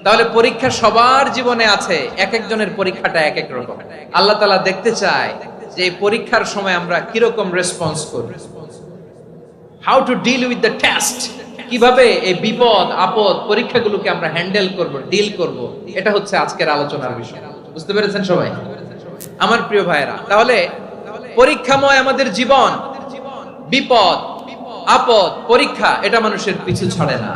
তাহলে পরীক্ষা সবার জীবনে আছে, এক একজনের পরীক্ষাটা এক এক রকম। আল্লাহ তাআলা দেখতে চায় যে এই পরীক্ষার সময় আমরা কিরকম রেসপন্স করি, how to deal with the test, কিভাবে এই বিপদ আপদ পরীক্ষাগুলোকে আমরা হ্যান্ডেল করব, ডিল করব। এটা হচ্ছে আজকের আলোচনার বিষয়। বুঝতে পেরেছেন সবাই আমার প্রিয় ভাইরা? তাহলে পরীক্ষাময় আমাদের জীবন, বিপদ আপদ পরীক্ষা এটা মানুষের পিছু ছাড়ে না।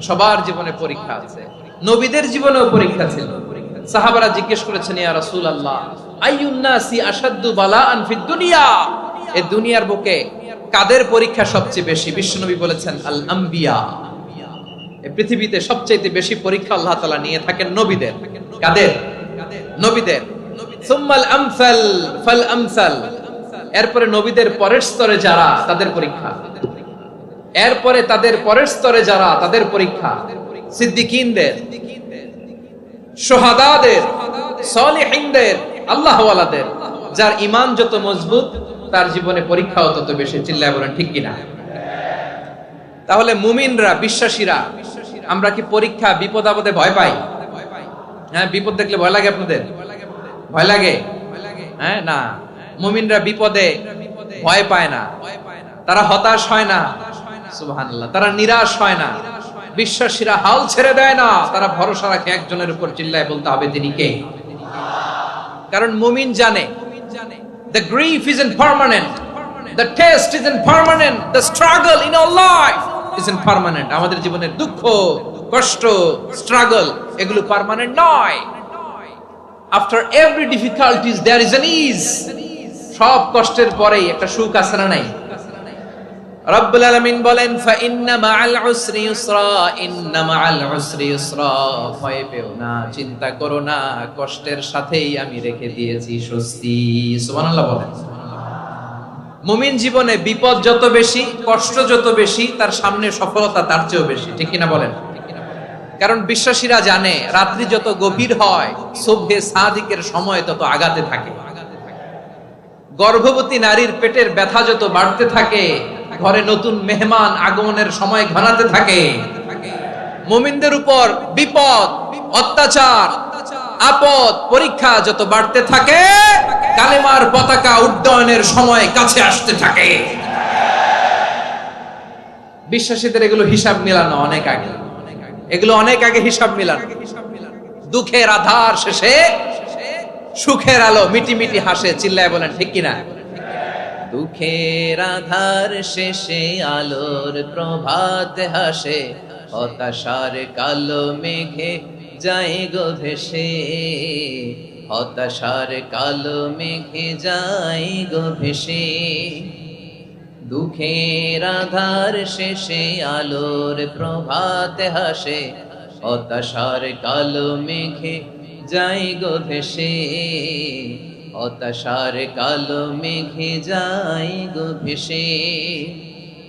সবার জীবনে পরীক্ষা আছে, নবীদের জীবনেও পরীক্ষা ছিল। সাহাবারা জিজ্ঞেস করেছেন, ইয়া রাসূলুল্লাহ আইয়ুন নাসি আশাদ্দু বালাআন ফিদ দুনিয়া, এই দুনিয়ার বুকে কাদের পরীক্ষা সবচেয়ে বেশি? বিশ্বনবী বলেছেন আল আম্বিয়া, এই পৃথিবীতে সবচেয়ে বেশি পরীক্ষা আল্লাহ তাআলা নিয়ে থাকেন নবীদের। কাদের? নবীদের। সুম্মাল আমসাল ফাল আমসাল, এরপরে নবীদের পরের স্তরে যারা তাদের পরীক্ষা, এরপরে তাদের পরের স্তরে যারা তাদের পরীক্ষা, সিদ্দিকীনদের, শুহাদাদের, সালিহিনদের, আল্লাহওয়ালাদের। যার ঈমান যত মজবুত তার জীবনে পরীক্ষাও তত বেশি। চিল্লায় বলেন ঠিক কিনা? তাহলে মুমিনরা, বিশ্বাসীরা, আমরা কি পরীক্ষা বিপদ আপদে ভয় পাই? হ্যাঁ, বিপদ দেখলে ভয় লাগে আপনাদের? ভয় লাগে? হ্যাঁ না, মুমিনরা বিপদে ভয় পায় না, তারা হতাশ হয় না, সুবহানাল্লাহ, তারা নিরাশ হয় না। বিশ্বাসীরা হাল ছেড়ে দেয় না, তারা ভরসা রাখে একজনের উপর। চিল্লায় বলতে হবে তিনি কে? কারণ মুমিন জানে the grief isn't permanent, the test isn't permanent, the struggle in our life isn't permanent. আমাদের জীবনের দুঃখ, কষ্ট, স্ট্রাগল এগুলো পার্মানেন্ট নয়। After every difficulties there is an ease. সব কষ্টের পরেই একটা সুখ আছে না নাই? রব্বুল আলামিন বলেন ফা ইন্না মাআল উসরি ইউসরা, ইন্না মাআল উসরি ইউসরা, ভয় পেও না, চিন্তা করো না, কষ্টের সাথেই আমি রেখে দিয়েছি স্বস্তি। সুবহানাল্লাহ বলেন। মুমিন জীবনে বিপদ যত বেশি, কষ্ট যত বেশি, তার সামনে সফলতা তার চেয়েও বেশি। ঠিক কিনা বলেন? কারণ বিশ্বাসীরা জানে রাত্রি যত গভীর হয় সুবহে সাদিকের সময় তত আগাতে থাকে। গর্ভবতী নারীর পেটের ব্যথা যত বাড়তে থাকে, ঘরে নতুন মেহমান আগমনের সময় ঘনাতে থাকে। মুমিনদের উপর বিপদ, অত্যাচার, আপদ, পরীক্ষা যত বাড়তে থাকে, কালেমার পতাকা উড্ডয়নের সময় কাছে আসতে থাকে। বিশ্বাসীদের এগুলো হিসাব মিলানো অনেক আগে, এগুলো অনেক আগে হিসাব মিলানো। দুঃখের আধার শেষে সুখের আলো মিটি মিটি হাসে। চিল্লায় বলেন ঠিক কিনা? দুঃখের আধার শেষে আলোর প্রভাত হাসে, হতাশার কালো মেঘে যায় গো ভেসে, হতাশার কালো মেঘে যায় গো ভেসে। দুঃখের আধার শেষে আলোর প্রভাত হাসে, হতাশার কালো মেঘে যায় গো ভেসে, হতাশার কালো মেঘে যায় গো ভেসে।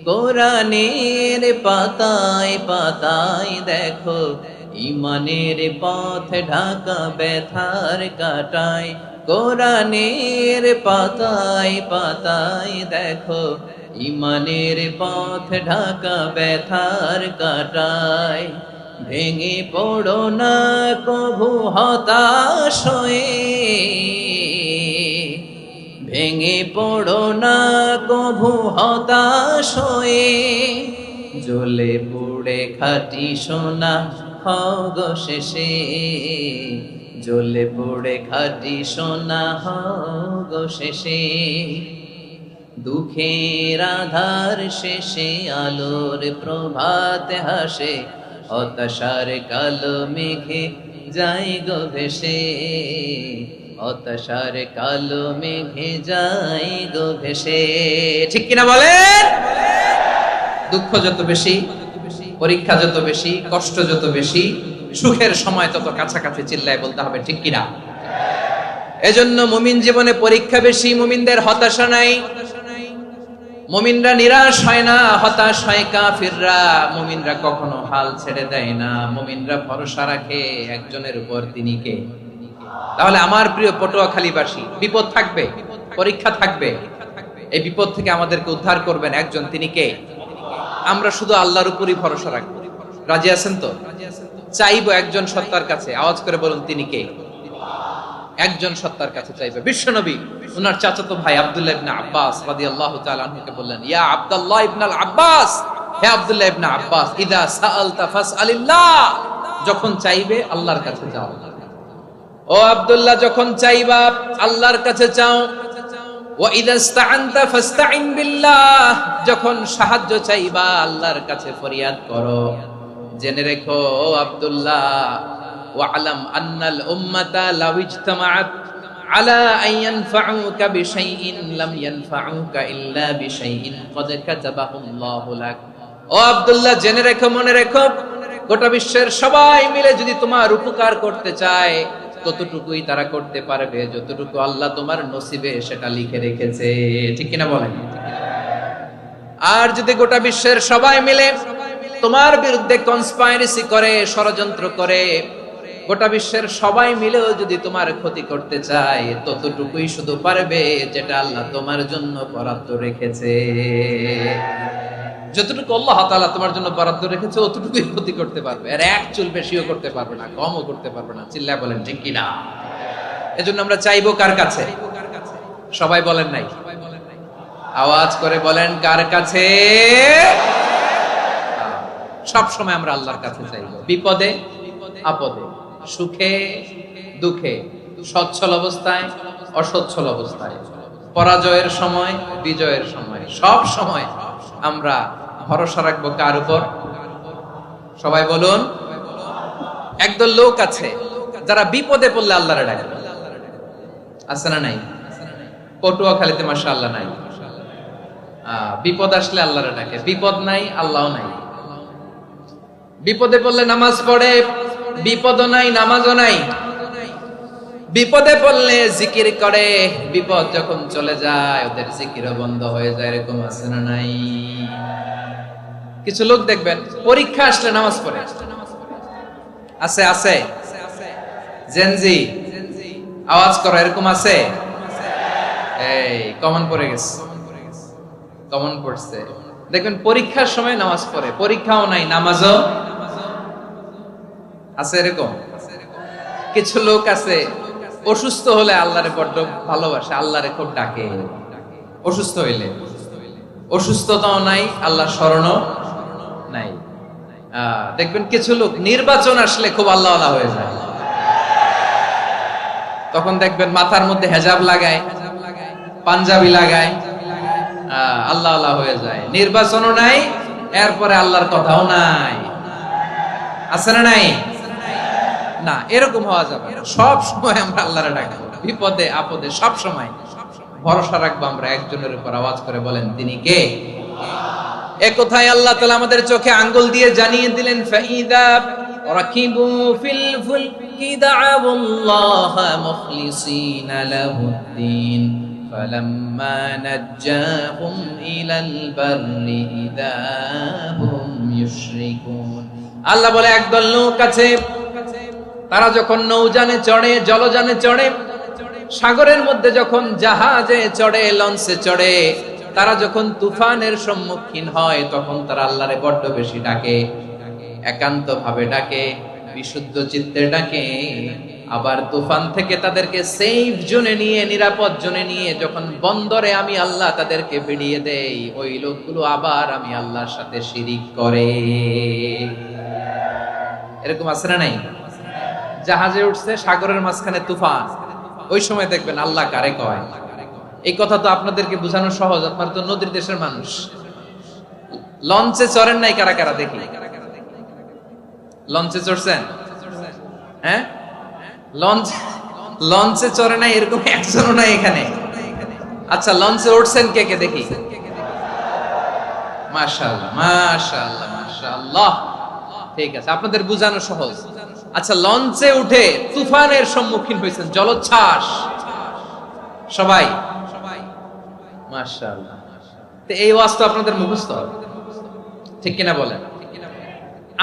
কোরআনের পাতায় পাতায় দেখো ঈমানের পথ ঢাকা ব্যথার কাটায়। কোরআনের পাতায় পাতায় দেখো ঈমানের পথ ঢাকা ব্যথার কাটায়। ভেঙে পড়ো না কভু হতাশ হয়ে, ভেঙে পড়ো না কভু হতাশ হয়ে, জ্বলে পুড়ে খাঁটি সোনা হও গো শেষে, জ্বলে পুড়ে খাঁটি সোনা হও গো শেষে। দুঃখের আধার শেষে আলোর প্রভাত হাসে, হতাশার কালো মেঘে যায় গো ভেসে, হতাশার কালো মেঘে যায় গো ভেসে। ঠিক কিনা বলেন? দুঃখ যত বেশি, পরীক্ষা যত বেশি, কষ্ট যত বেশি, সুখের সময় তত কাছাকাছি। চিল্লায় বলতে হবে ঠিক কিনা? এজন্য মুমিন জীবনে পরীক্ষা বেশি, মুমিনদের হতাশা নাই। মুমিনরা নিরাশ হয় না, হতাশ হয় কাফিররা। মুমিনরা কখনো হাল ছেড়ে দেয় না, মুমিনরা ভরসা রাখে একজনের উপর, তিনি কে? তাহলে আমার প্রিয় পটুয়াখালীবাসী, বিপদ থাকবে, পরীক্ষা থাকবে, এই বিপদ থেকে আমাদেরকে উদ্ধার করবেন একজন, তিনি কে? আমরা শুধু আল্লাহর উপরই ভরসা রাখবো। রাজি আছেন তো? চাইবো একজন সত্তার কাছে, আওয়াজ করে বলুন তিনি কে? একজন সত্তার কাছে চাইবে। বিশ্বনবী ওনার চাচাতো ভাই আব্দুল্লাহ ইবনে আব্বাস রাদিয়াল্লাহু তাআলা আনহুকে বললেন, ইয়া আব্দুল্লাহ ইবনে আব্বাস, হে আব্দুল্লাহ ইবনে আব্বাস, ইদা সাআলতা ফাসআলিল্লাহ, যখন চাইবে আল্লাহর কাছে যাও। ও আব্দুল্লাহ, যখন চাইবা আল্লাহর কাছে চাও। ওয়া ইদা ইসতাআনতা ফাসতাইন বিল্লাহ, যখন সাহায্য চাইবা আল্লাহর কাছে ফরিয়াদ করো। জেনে রেখো ও আব্দুল্লাহ, ওয়া'লাম আন্নাল উম্মাতা লাউ ইজতামাআত আলা আন ইয়ানফাউকা বিশাইইন লাম ইয়ানফাউকা ইল্লা বিশাইইন ক্বাদ কাতাবাহুল্লাহু লাক। ও আব্দুল্লাহ, জেনে রেখো, মনে রেখো, গোটা বিশ্বের সবাই মিলে যদি তোমার উপকার করতে চায় ততটুকুই তারা করতে পারবে যতটুকু আল্লাহ তোমার নসিবে সেটা লিখে রেখেছে। ঠিক কিনা বলেন? আর যদি গোটা বিশ্বের সবাই মিলে তোমার বিরুদ্ধে কনস্পাইরেসি করে, ষড়যন্ত্র করে, গোটা বিশ্বের সবাই মিলেও যদি তোমার ক্ষতি করতে চায় ততটুকুই শুধু পারবে যেটা আল্লাহ তোমার জন্য বরাদ্দ রেখেছে। যতটুকু আল্লাহ তাআলা তোমার জন্য বরাদ্দ রেখেছে অতটুকুই ক্ষতি করতে পারবে, আর এক চুল বেশিও করতে পারবে না, কমও করতে পারবে না। চিল্লায় বলেন ঠিক কিনা? এজন্য আমরা চাইবো কার কাছে? সবাই বলেন নাই, আওয়াজ করে বলেন কার কাছে? সব সময় আমরা আল্লাহর কাছে চাইবো, বিপদে আপদে, সুখে দুঃখে, সচ্ছল অবস্থায় অসচ্ছল অবস্থায়, পরাজয়ের সময় বিজয়ের সময়, সব সময় আমরা ভরসা রাখবো কার উপর? সবাই বলুন। একদল লোক আছে যারা বিপদে পড়লে আল্লাহরে ডাকে, আছে না নাই? পটুয়াখালীতে মাশাআল্লাহ নাই, বিপদ আসলে আল্লাহরে ডাকে, বিপদ নাই আল্লাহও নাই। বিপদে পড়লে নামাজ পড়ে, বিপদও নাই নামাজও নাই। বিপদে পড়লে জিকির করে, বিপদ যখন চলে যায় ওদের জিকিরও বন্ধ হয়ে যায়। এরকম আছে না নাই? কিছু লোক দেখবেন পরীক্ষা আসলে নামাজ পড়ে, আছে আছে, জেনজি আওয়াজ করো, এরকম আছে? এই কমন পড়ে গেছে, কমন পড়ছে। দেখবেন পরীক্ষার সময় নামাজ পড়ে, পরীক্ষাও নাই নামাজও আছে। এরকম কিছু লোক আছে অসুস্থ হলে আল্লাহরে বড্ড ভালোবাসে, আল্লাহরে খুব ডাকে। অসুস্থ হইলে অসুস্থতাও নাই, আল্লাহ স্মরণও নাই। দেখবেন কিছু লোক নির্বাচন আসলে খুব আল্লাহওয়ালা হয়ে যায়, তখন দেখবেন মাথার মধ্যে হেজাব লাগায়, পাঞ্জাবি লাগায়, আল্লাহওয়ালা হয়ে যায়। নির্বাচনও নাই, এরপরে আল্লাহর কথাও নাই। আছে না নাই? না, এরকম হওয়া যাবে না। সব সময় আমরা আল্লাহরে ডাকবো, বিপদে আপদে সব সময় ভরসা রাখবো আমরা একজনের উপর। আওয়াজ করে বলেন তিনি কে? এ কথায় আল্লাহ তাআলা আমাদের চোখে আঙ্গুল দিয়ে জানিয়ে দিলেন, ফাইদা রাকিবু ফিল ফুলকি দা'আবুল্লাহা মুখলিসিনা লাহুদ্দিন ফালাম্মা নাজ্জাহুম ইলাল বাররি ইযা হুম ইউশরিকুন। আল্লাহ বলে একদল লোক আছে, তারা যখন নৌযানে চড়ে, জলযানে চড়ে, সাগরের মধ্যে যখন জাহাজে চড়ে, লঞ্চে চড়ে, তারা যখন তুফানের সম্মুখীন হয় তখন তারা আল্লাহরে বড্ড বেশি ডাকে, একান্ত ভাবে ডাকে, বিশুদ্ধ চিত্তে ডাকে। আবার তুফান থেকে তাদেরকে সেফ জোনে নিয়ে, নিরাপদ জোনে নিয়ে যখন বন্দরে আমি আল্লাহ তাদেরকে ভিড়িয়ে দেই, ওই লোকগুলো আবার আমি আল্লাহর সাথে শিরিক করে। এরকম আছে না নাই? জাহাজে উঠছে, সাগরের মাঝখানে তুফান, ওই সময় দেখবেন আল্লাহ কারে কয়। এই কথা তো আপনাদেরকে বোঝানো সহজ, আপনারা তো নদীর দেশের মানুষ। লঞ্চে চড়েন নাই কারা কারা? দেখি, লঞ্চে চড়ছেন? হ্যাঁ, লঞ্চে চড়ে নাই এরকম একজনও নাই এখানে। আচ্ছা, লঞ্চে উঠছেন কে কে? দেখি। মাশাআল্লাহ মাশাআল্লাহ মাশাআল্লাহ, ঠিক আছে, আপনাদের বোঝানো সহজ। আচ্ছা, লঞ্চে উঠে তুফানের সম্মুখীন হয়েছেন, জলোচ্ছ্বাস, সবাই? মাশাআল্লাহ। তো এই ওয়াজ তো আপনাদের মুখস্থ, ঠিক কিনা বলেন?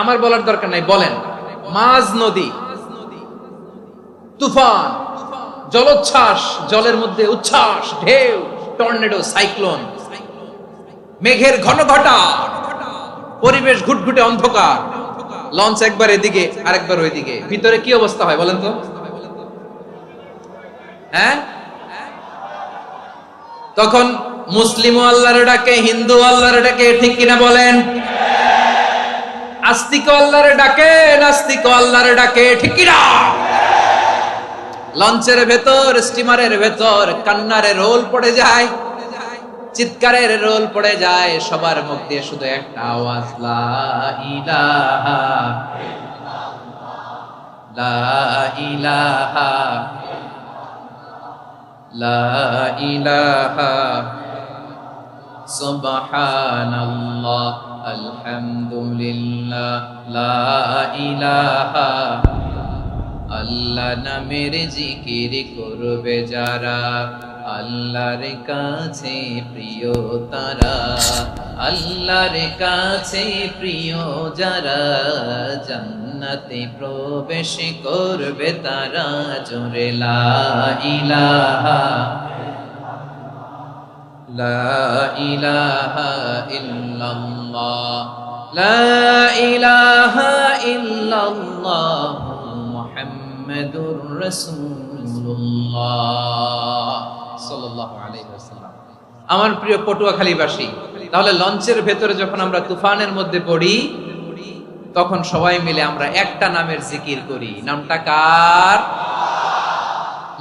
আমার বলার দরকার নাই, বলেন। মাঝ নদী, তুফান, জলোচ্ছ্বাস, জলের মধ্যে উচ্ছ্বাস, ঢেউ, টর্নেডো, সাইক্লোন, মেঘের ঘনঘটা, পরিবেশ ঘুটঘুটে অন্ধকার, লঞ্চ একবার এদিকে আরেকবার ওইদিকে, ভিতরে কি অবস্থা হয় বলেন তো? হ্যাঁ, তখন মুসলিম আল্লাহর ডাকে, হিন্দু আল্লাহর ডাকে, ঠিক কিনা বলেন? আস্তিক আল্লাহর ডাকে, নাস্তিক আল্লাহর ডাকে, ঠিক কিনা? লঞ্চের ভেতর, স্টিমারের ভেতর কান্নারে রোল পড়ে যায়, চিৎকারের রোল পড়ে যায়, সবার মুখ দিয়ে শুধু একটা আওয়াজ, লা ইলাহা লা ইলাহা লা ইলাহা সুবহানাল্লাহ আলহামদুলিল্লাহ লা ইলাহা। আল্লাহ নামের জিকির করবে যারা, আল্লাহর কাছে প্রিয় তারা, আল্লাহর কাছে প্রিয় যারা, জান্নাতে প্রবেশ করবে তারা, জোরে লা ইলাহা লা ইলাহা ইল্লাল্লাহ লা ইলাহা ইল্লাল্লাহ মুহাম্মাদুর রাসূলুল্লাহ সাল্লাল্লাহু আলাইহি ওয়াসাল্লাম। আমার প্রিয় পটুয়াখালীবাসী, তাহলে লঞ্চের ভেতরে যখন আমরা তুফানের মধ্যে পড়ি, তখন সবাই মিলে আমরা একটা নামের জিকির করি। নামটা কার?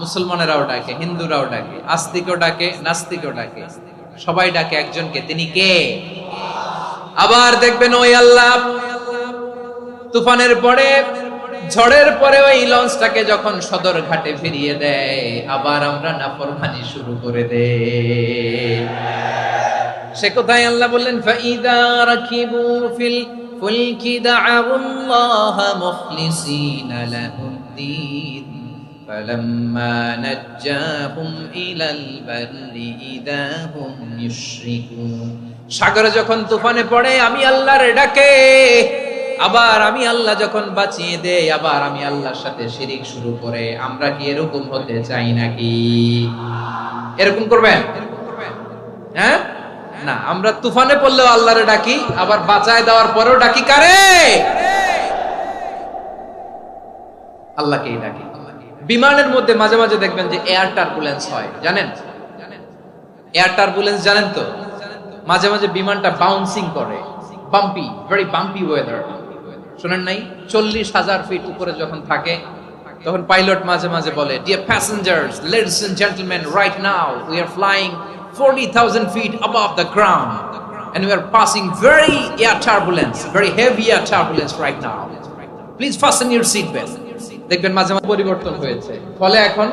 মুসলমানেরাও ডাকে, হিন্দুরাও ডাকে, আস্তিকও ডাকে, নাস্তিকও ডাকে, সবাই ডাকে একজনকে, তিনি কে? আবার দেখবেন ওই আল্লাহ তুফানের পরে, ঝড়ের পরে ওই লঞ্চটাকে যখন সদর ঘাটে ফিরিয়ে দেয়, আবার আমরা নাফরমানি শুরু করে দেই। সে কোথায়? আল্লাহ বললেন, ফাইদা রাকিবু ফিল ফুলকি দা'আউল্লাহা মুখলিসিনা লাহুদ্দীন ফালাম্মা নাজ্জাহুম ইলাল বাররি ইযা হুম ইউশরিকুন। সাগরে যখন তুফানে পড়ে আমি আল্লাহর ডাকে, আবার আমি আল্লাহ যখন বাঁচিয়ে দেই, আবার আমি আল্লাহর সাথে শিরিক শুরু করে। আমরা কি এরকম হতে চাই নাকি? এরকম করবেন? হ্যাঁ না, আমরা তুফানে পড়লেও আল্লাহরে ডাকি, আবার বাঁচায় দেওয়ার পরেও ডাকি কারে? আল্লাহকেই ডাকি। বিমানের মধ্যে মাঝে মাঝে দেখবেন যে এয়ার টার্বুলেন্স হয়, জানেন? এয়ার টার্বুলেন্স জানেন তো? মাঝে মাঝে বিমানটা বাউন্সিং করে, বাম্পি, ভেরি বাম্পি ওয়েদার। শুনেন নাই? 40,000 ফিট উপরে যখন থাকে, তখন পাইলট মাঝে মাঝে বলে, dear passengers, ladies and gentleman, right now we are flying 40,000 feet above the ground and we are passing very air turbulence, very heavy air turbulence right now. Please fasten your seat belt. দেখবেন মাঝে মাঝে পরিবর্তন হয়েছে, ফলে এখন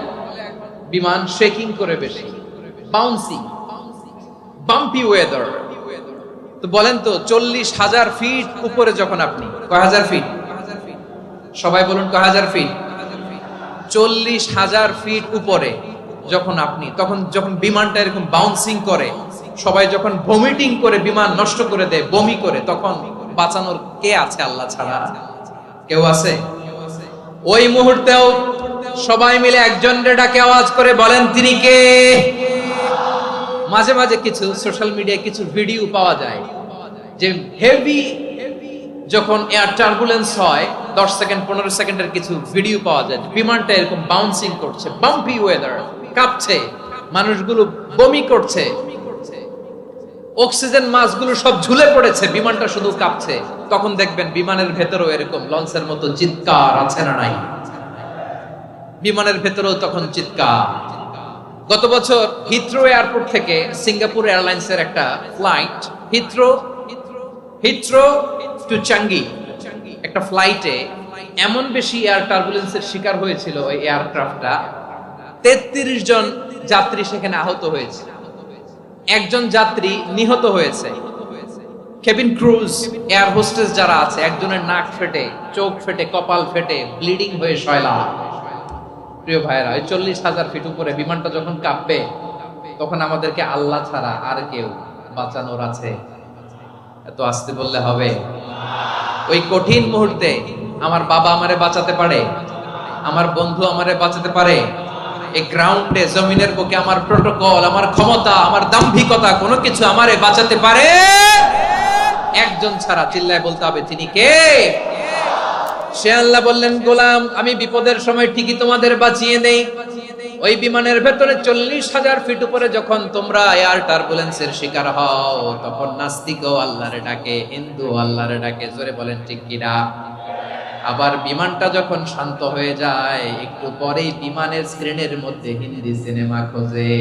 বিমান shaking করে বেশি, বাউন্সিং, বাম্পি ওয়েদার। তো বলেন তো, 40,000 ফিট উপরে যখন আপনি, কয় হাজার ফিট? সবাই বলুন কয় হাজার ফিট? 40,000 ফিট উপরে যখন আপনি, তখন যখন বিমানটা এরকম বাউন্সিং করে, সবাই যখন ভমিটিং করে বিমান নষ্ট করে দেয়, বমি করে, তখন বাঁচানোর কে আছে আল্লাহ ছাড়া? কেউ আছে? ওই মুহূর্তেও সবাই মিলে একজনের ডাকে আওয়াজ করে বলেন, তিনি কে? মাঝে মাঝে কিছু সোশ্যাল মিডিয়ায় কিছু ভিডিও পাওয়া যায় যে হেভি যখন এয়ার টার্বুলেন্স হয়, 10 সেকেন্ড 15 সেকেন্ডের কিছু ভিডিও পাওয়া যায়, বিমানটা এরকম বাউন্সিং করছে, বাম্পি ওয়েদার, কাঁপছে, মানুষগুলো বমি করছে, অক্সিজেন মাস্কগুলো সব ঝুলে পড়েছে, বিমানটা শুধু কাঁপছে। তখন দেখবেন বিমানের ভেতরেও এরকম লঞ্চের মতো চিৎকার আছে না নাই? বিমানের ভেতরেও তখন চিৎকার। গত বছর হিথ্রো এয়ারপোর্ট থেকে সিঙ্গাপুর এয়ারলাইন্সের একটা ফ্লাইট, হিথ্রো টু চাঙ্গি, একটা ফ্লাইটে এমন বেশি এয়ার টার্বুলেন্সের শিকার হয়েছিল ওই এয়ারক্রাফটটা, 33 জন যাত্রী সেখানে আহত হয়েছে, একজন যাত্রী নিহত হয়েছে। কেবিন ক্রুজ, এয়ার হোস্টেস যারা আছে, একজনের নাক ফেটে, চোখ ফেটে, কপাল ফেটে, ব্লিডিং হয়ে শয়লা। প্রিয় ভাইরা, ওই 40,000 ফিট উপরে বিমানটা যখন কাঁপবে, তখন আমাদেরকে আল্লাহ ছাড়া আর কেউ বাঁচানোর আছে? এত আস্তে বললে হবে? ওই কঠিন মুহূর্তে আমার বাবা আমারে বাঁচাতে পারে, আমার বন্ধু আমারে বাঁচাতে পারে। এই গ্রাউন্ডে, জমিনের বুকে আমার প্রোটোকল, আমার ক্ষমতা, আমার দাম্ভিকতা, কোনো কিছু আমারে বাঁচাতে পারে একজন ছাড়া। চিল্লায় বলতে হবে, তিনি কে? সে আল্লাহ বললেন, গোলাম আমি বিপদের সময় ঠিকই তোমাদের বাঁচিয়ে নেই। ওই বিমানের ভেতরে 40,000 ফিট উপরে যখন তোমরা এয়ার টার্বুলেন্সের শিকার হও, তখন নাস্তিকও আল্লাহরে ডাকে, হিন্দু আল্লাহরে ডাকে। জোরে বলেন ঠিক কিনা? আবার বিমানটা যখন শান্ত হয়ে যায়, একটু পরেই বিমানের স্ক্রিনের মধ্যে হিন্দি সিনেমা খোঁজে।